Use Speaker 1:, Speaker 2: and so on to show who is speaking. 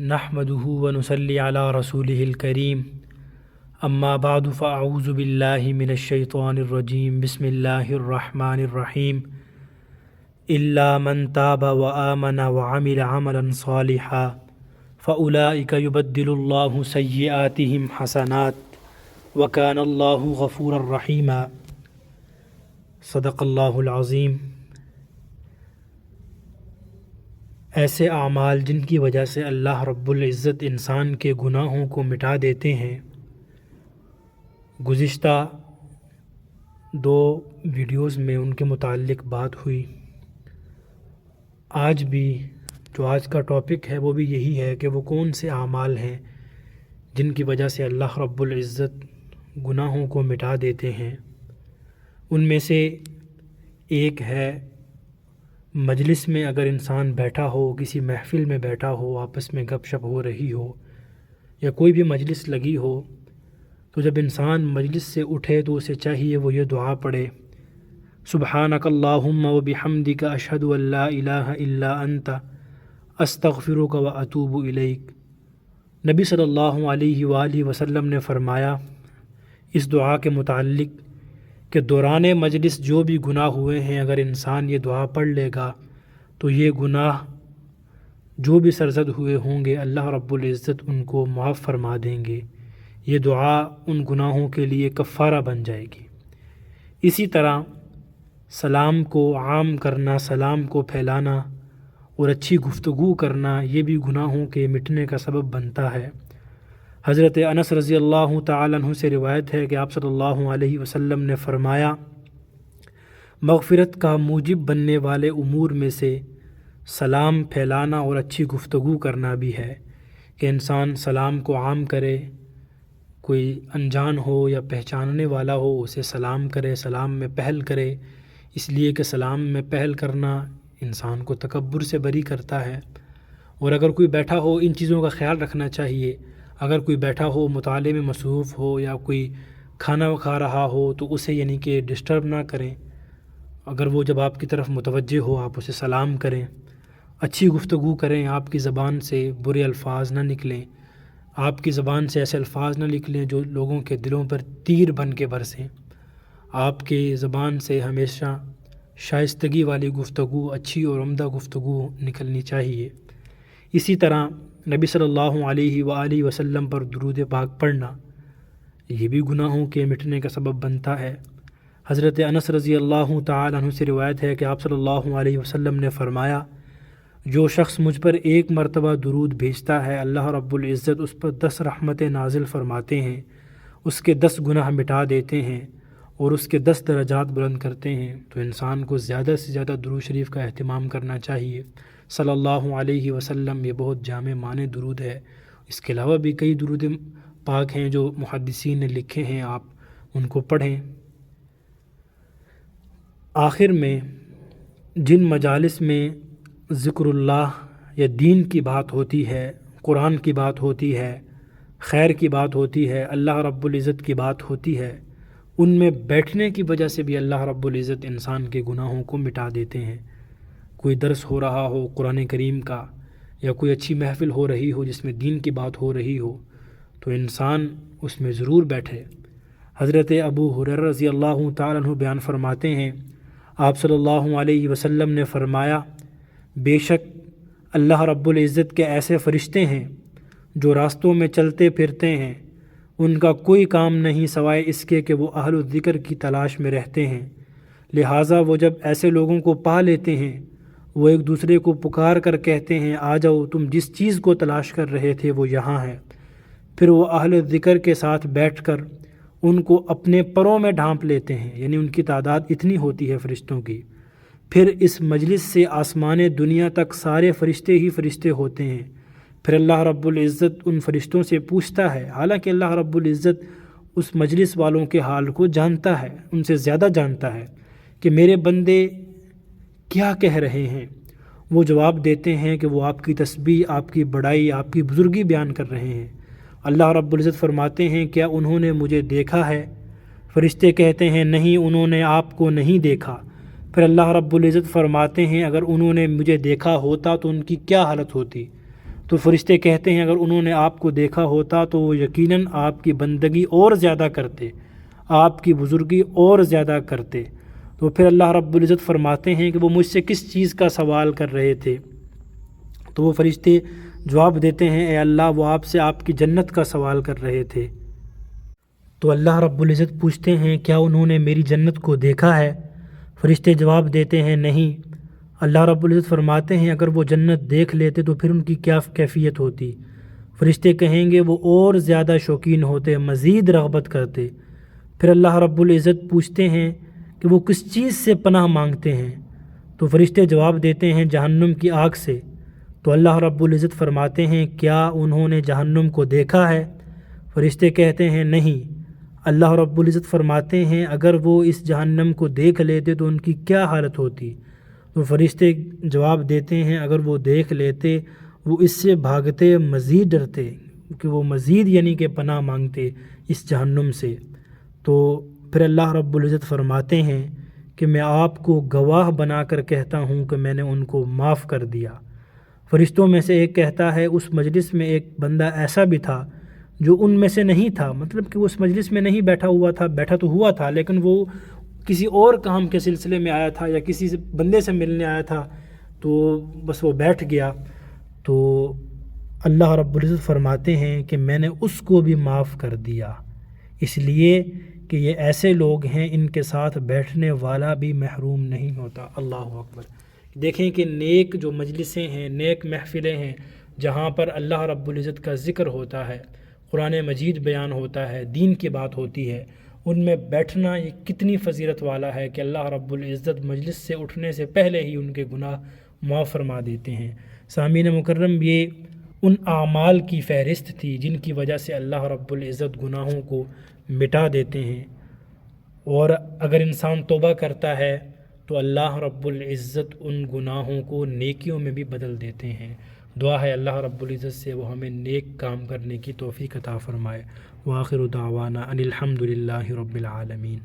Speaker 1: نحمده ونصلي على رسوله الكريم اما بعد فاعوذ بالله من الشيطان الرجيم بسم الله الرحمن الرحيم الا من تاب وآمن وعمل عملا صالحا فأولئك يبدل الله سيئاتهم حسنات وكان الله غفورا رحيما صدق الله العظيم۔ ایسے اعمال جن کی وجہ سے اللہ رب العزت انسان کے گناہوں کو مٹا دیتے ہیں۔ گزشتہ 2 ویڈیوز میں ان کے متعلق بات ہوئی۔ آج بھی جو آج کا ٹاپک ہے وہ بھی یہی ہے کہ وہ کون سے اعمال ہیں جن کی وجہ سے اللہ رب العزت گناہوں کو مٹا دیتے ہیں۔ ان میں سے ایک ہے مجلس میں اگر انسان بیٹھا ہو، کسی محفل میں بیٹھا ہو، آپس میں گپ شپ ہو رہی ہو یا کوئی بھی مجلس لگی ہو، تو جب انسان مجلس سے اٹھے تو اسے چاہیے وہ یہ دعا پڑھے، سبحانک اللہم وبحمدک اشہد ان لا الہ الا انت استغفرک واتوب الیک۔ نبی صلی اللہ علیہ وآلہ وسلم نے فرمایا اس دعا کے متعلق کہ دوران مجلس جو بھی گناہ ہوئے ہیں اگر انسان یہ دعا پڑھ لے گا تو یہ گناہ جو بھی سرزد ہوئے ہوں گے اللہ رب العزت ان کو معاف فرما دیں گے۔ یہ دعا ان گناہوں کے لیے کفارہ بن جائے گی۔ اسی طرح سلام کو عام کرنا، سلام کو پھیلانا اور اچھی گفتگو کرنا یہ بھی گناہوں کے مٹنے کا سبب بنتا ہے۔ حضرت انس رضی اللہ تعالیٰ عنہ سے روایت ہے کہ آپ صلی اللہ علیہ وسلم نے فرمایا مغفرت کا موجب بننے والے امور میں سے سلام پھیلانا اور اچھی گفتگو کرنا بھی ہے کہ انسان سلام کو عام کرے، کوئی انجان ہو یا پہچاننے والا ہو اسے سلام کرے، سلام میں پہل کرے، اس لیے کہ سلام میں پہل کرنا انسان کو تکبر سے بری کرتا ہے۔ اور اگر کوئی بیٹھا ہو ان چیزوں کا خیال رکھنا چاہیے، اگر کوئی بیٹھا ہو مطالعے میں مصروف ہو یا کوئی کھانا کھا رہا ہو تو اسے یعنی کہ ڈسٹرب نہ کریں، اگر وہ جب آپ کی طرف متوجہ ہو آپ اسے سلام کریں، اچھی گفتگو کریں، آپ کی زبان سے برے الفاظ نہ نکلیں، آپ کی زبان سے ایسے الفاظ نہ نکلیں جو لوگوں کے دلوں پر تیر بن کے برسیں۔ آپ کی زبان سے ہمیشہ شائستگی والی گفتگو، اچھی اور عمدہ گفتگو نکلنی چاہیے۔ اسی طرح نبی صلی اللہ علیہ وآلہ وسلم پر درود پاک پڑھنا یہ بھی گناہوں کے مٹنے کا سبب بنتا ہے۔ حضرت انس رضی اللہ تعالیٰ عنہ سے روایت ہے کہ آپ صلی اللہ علیہ وسلم نے فرمایا جو شخص مجھ پر ایک مرتبہ درود بھیجتا ہے اللہ رب العزت اس پر 10 رحمتیں نازل فرماتے ہیں، اس کے 10 گناہ مٹا دیتے ہیں اور اس کے 10 درجات بلند کرتے ہیں۔ تو انسان کو زیادہ سے زیادہ درود شریف کا اہتمام کرنا چاہیے صلی اللہ علیہ وسلم۔ یہ بہت جامع معنی درود ہے۔ اس کے علاوہ بھی کئی درود پاک ہیں جو محدثین نے لکھے ہیں، آپ ان کو پڑھیں۔ آخر میں جن مجالس میں ذکر اللہ یا دین کی بات ہوتی ہے، قرآن کی بات ہوتی ہے، خیر کی بات ہوتی ہے، اللہ رب العزت کی بات ہوتی ہے، ان میں بیٹھنے کی وجہ سے بھی اللہ رب العزت انسان کے گناہوں کو مٹا دیتے ہیں۔ کوئی درس ہو رہا ہو قرآن کریم کا یا کوئی اچھی محفل ہو رہی ہو جس میں دین کی بات ہو رہی ہو تو انسان اس میں ضرور بیٹھے۔ حضرت ابو ہریرہ رضی اللہ تعالیٰ عنہ بیان فرماتے ہیں آپ صلی اللہ علیہ وسلم نے فرمایا بے شک اللہ رب العزت کے ایسے فرشتے ہیں جو راستوں میں چلتے پھرتے ہیں، ان کا کوئی کام نہیں سوائے اس کے کہ وہ اہل الذکر کی تلاش میں رہتے ہیں، لہٰذا وہ جب ایسے لوگوں کو پا لیتے ہیں وہ ایک دوسرے کو پکار کر کہتے ہیں آ جاؤ تم جس چیز کو تلاش کر رہے تھے وہ یہاں ہے، پھر وہ اہل ذکر کے ساتھ بیٹھ کر ان کو اپنے پروں میں ڈھانپ لیتے ہیں، یعنی ان کی تعداد اتنی ہوتی ہے فرشتوں کی۔ پھر اس مجلس سے آسمان دنیا تک سارے فرشتے ہی فرشتے ہوتے ہیں۔ پھر اللہ رب العزت ان فرشتوں سے پوچھتا ہے، حالانکہ اللہ رب العزت اس مجلس والوں کے حال کو جانتا ہے، ان سے زیادہ جانتا ہے کہ میرے بندے کیا کہہ رہے ہیں۔ وہ جواب دیتے ہیں کہ وہ آپ کی تسبیح، آپ کی بڑائی، آپ کی بزرگی بیان کر رہے ہیں۔ اللہ رب العزت فرماتے ہیں کیا انہوں نے مجھے دیکھا ہے؟ فرشتے کہتے ہیں نہیں انہوں نے آپ کو نہیں دیکھا۔ پھر اللہ رب العزت فرماتے ہیں اگر انہوں نے مجھے دیکھا ہوتا تو ان کی کیا حالت ہوتی؟ تو فرشتے کہتے ہیں اگر انہوں نے آپ کو دیکھا ہوتا تو وہ یقیناً آپ کی بندگی اور زیادہ کرتے، آپ کی بزرگی اور زیادہ کرتے۔ تو پھر اللہ رب العزت فرماتے ہیں کہ وہ مجھ سے کس چیز کا سوال کر رہے تھے؟ تو وہ فرشتے جواب دیتے ہیں اے اللہ وہ آپ سے آپ کی جنت کا سوال کر رہے تھے۔ تو اللہ رب العزت پوچھتے ہیں کیا انہوں نے میری جنت کو دیکھا ہے؟ فرشتے جواب دیتے ہیں نہیں۔ اللہ رب العزت فرماتے ہیں اگر وہ جنت دیکھ لیتے تو پھر ان کی کیا کیفیت ہوتی؟ فرشتے کہیں گے وہ اور زیادہ شوقین ہوتے، مزید رغبت کرتے۔ پھر اللہ رب العزت پوچھتے ہیں کہ وہ کس چیز سے پناہ مانگتے ہیں؟ تو فرشتے جواب دیتے ہیں جہنم کی آگ سے۔ تو اللہ رب العزت فرماتے ہیں کیا انہوں نے جہنم کو دیکھا ہے؟ فرشتے کہتے ہیں نہیں۔ اللہ رب العزت فرماتے ہیں اگر وہ اس جہنم کو دیکھ لیتے تو ان کی کیا حالت ہوتی؟ تو فرشتے جواب دیتے ہیں اگر وہ دیکھ لیتے وہ اس سے بھاگتے، مزید ڈرتے، کہ وہ مزید یعنی کہ پناہ مانگتے اس جہنم سے۔ تو پھر اللہ رب العزت فرماتے ہیں کہ میں آپ کو گواہ بنا کر کہتا ہوں کہ میں نے ان کو معاف کر دیا۔ فرشتوں میں سے ایک کہتا ہے اس مجلس میں ایک بندہ ایسا بھی تھا جو ان میں سے نہیں تھا، مطلب کہ وہ اس مجلس میں نہیں بیٹھا ہوا تھا، بیٹھا تو ہوا تھا لیکن وہ کسی اور کام کے سلسلے میں آیا تھا یا کسی بندے سے ملنے آیا تھا، تو بس وہ بیٹھ گیا۔ تو اللہ رب العزت فرماتے ہیں کہ میں نے اس کو بھی معاف کر دیا، اس لیے کہ یہ ایسے لوگ ہیں ان کے ساتھ بیٹھنے والا بھی محروم نہیں ہوتا۔ اللہ اکبر۔ دیکھیں کہ نیک جو مجلسیں ہیں، نیک محفلیں ہیں جہاں پر اللہ رب العزت کا ذکر ہوتا ہے، قرآن مجید بیان ہوتا ہے، دین کی بات ہوتی ہے، ان میں بیٹھنا یہ کتنی فضیلت والا ہے کہ اللہ رب العزت مجلس سے اٹھنے سے پہلے ہی ان کے گناہ معاف فرما دیتے ہیں۔ سامعین مکرم، یہ ان اعمال کی فہرست تھی جن کی وجہ سے اللہ رب العزت گناہوں کو مٹا دیتے ہیں، اور اگر انسان توبہ کرتا ہے تو اللہ رب العزت ان گناہوں کو نیکیوں میں بھی بدل دیتے ہیں۔ دعا ہے اللہ رب العزت سے وہ ہمیں نیک کام کرنے کی توفیق عطا فرمائے۔ وآخر دعوانا ان الحمد للہ رب العالمین۔